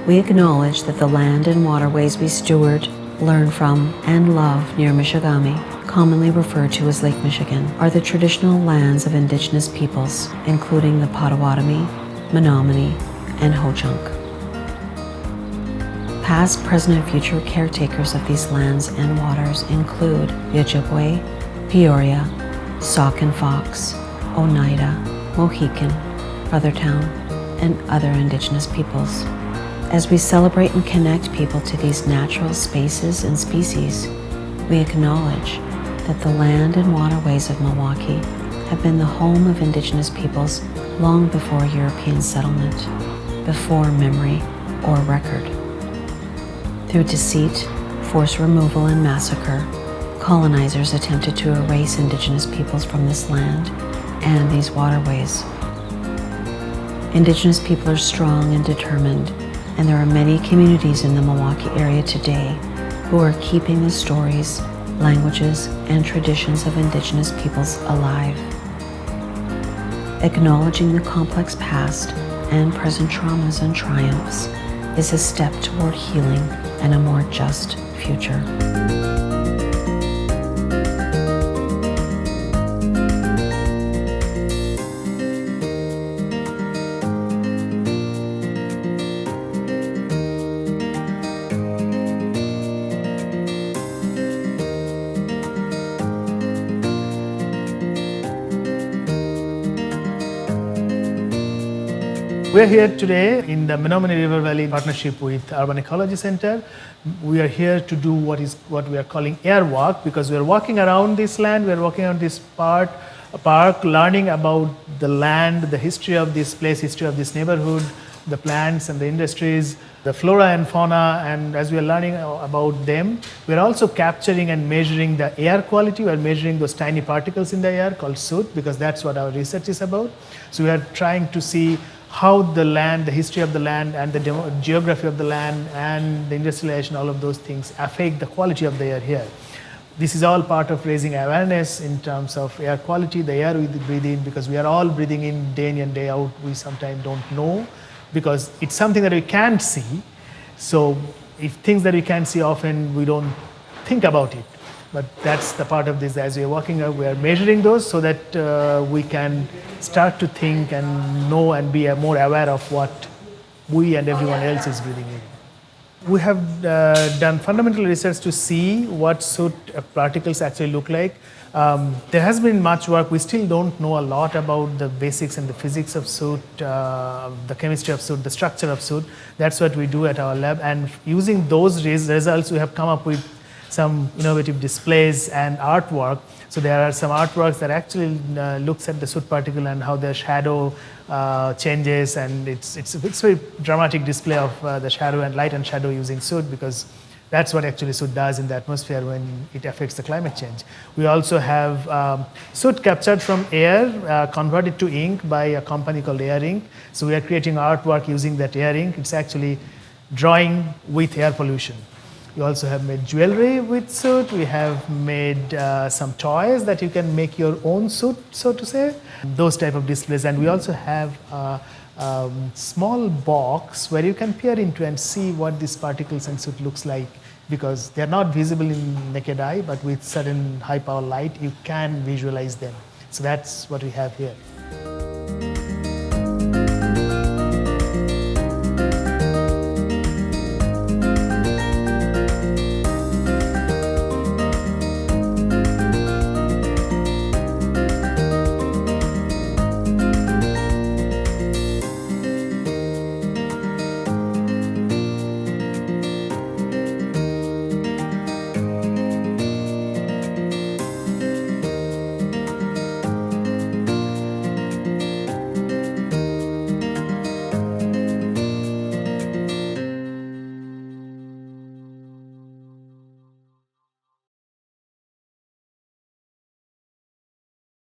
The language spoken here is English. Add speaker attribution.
Speaker 1: We acknowledge that the land and waterways we steward, learn from, and love near Michigami, commonly referred to as Lake Michigan, are the traditional lands of Indigenous peoples, including the Potawatomi, Menomonee, and Ho-Chunk. Past, present, and future caretakers of these lands and waters include the Ojibwe, Peoria, Sauk and Fox, Oneida, Mohican, Brothertown, and other Indigenous peoples. As we celebrate and connect people to these natural spaces and species, we acknowledge that the land and waterways of Milwaukee have been the home of Indigenous peoples long before European settlement, before memory or record. Through deceit, forced removal, and massacre, colonizers attempted to erase Indigenous peoples from this land and these waterways. Indigenous people are strong and determined, and there are many communities in the Milwaukee area today who are keeping the stories, languages, and traditions of Indigenous peoples alive. Acknowledging the complex past and present traumas and triumphs is a step toward healing and a more just future.
Speaker 2: We're here today in the Menomonee River Valley in partnership with Urban Ecology Center. We are here to do what we are calling AirWalk, because we are walking around this land, we are walking around this park, learning about the land, the history of this place, history of this neighborhood, the plants and the industries, the flora and fauna, and as we are learning about them, we are also capturing and measuring the air quality. We are measuring those tiny particles in the air called soot, because that's what our research is about. So we are trying to see how the land, the history of the land, and the geography of the land, and the industrialization, all of those things affect the quality of the air here. This is all part of raising awareness in terms of air quality, the air we breathe in, because we are all breathing in day in and day out. We sometimes don't know, because it's something that we can't see. So if things that we can't see, often we don't think about it. But that's the part of this. As we are walking, we are measuring those so that we can start to think and know and be more aware of what we and everyone else is breathing in. We have done fundamental research to see what soot particles actually look like. There has been much work. We still don't know a lot about the basics and the physics of soot, the chemistry of soot, the structure of soot. That's what we do at our lab. And using those results, we have come up with some innovative displays and artwork. So there are some artworks that actually looks at the soot particle and how the shadow changes, and it's a very dramatic display of the shadow and light and shadow using soot, because that's what actually soot does in the atmosphere when it affects the climate change. We also have soot captured from air, converted to ink by a company called Air Ink. So we are creating artwork using that air ink. It's actually drawing with air pollution. We also have made jewelry with soot. We have made some toys that you can make your own soot, so to say, those type of displays. And we also have a small box where you can peer into and see what these particles and soot looks like, because they're not visible in naked eye, but with certain high power light, you can visualize them. So that's what we have here.